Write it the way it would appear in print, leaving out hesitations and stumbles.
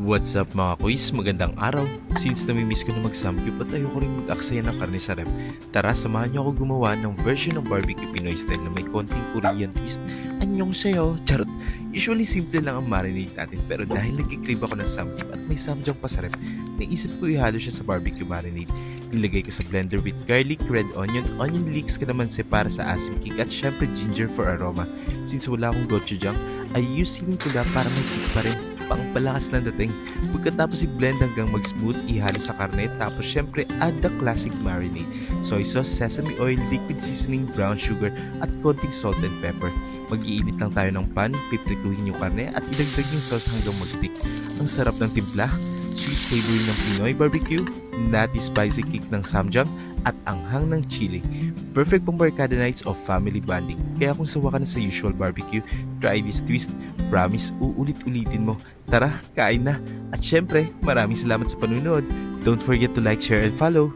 What's up mga kuis? Magandang araw! Since namimiss ko na mag-samgyup at ayoko rin mag-aksaya ng karne sa rep, tara samahan niyo ako gumawa ng version ng barbecue Pinoy style na may konting Korean twist. Anyong sayo! Charot! Usually simple lang ang marinade natin pero dahil nag-crave ako ng samgyup at may samjang pa sa rep, naisip ko ihalo siya sa barbecue marinade. Nilagay ko sa blender with garlic, red onion leeks ka naman para sa asim kick at syempre ginger for aroma. Since wala akong gochujang, ay use siling tula para may kick pa rin. Pangpalakas ng dating. Pagkatapos i-blend hanggang mag-smooth, ihalo sa karne, tapos syempre add the classic marinade. Soy sauce, sesame oil, liquid seasoning, brown sugar, at konting salt and pepper. Mag-iinit lang tayo ng pan, piprituhin yung karne at idagdag yung sauce hanggang mag-stick. Ang sarap ng timpla, sweet savory ng Pinoy barbecue, nutty spicy kick ng samjang, at anghang ng chili. Perfect pang barkada nights of family bonding. Kaya kung sawa ka na sa usual barbecue, try this twist. Promise, uulit-ulitin mo. Tara, kain na. At syempre, maraming salamat sa panunood. Don't forget to like, share, and follow.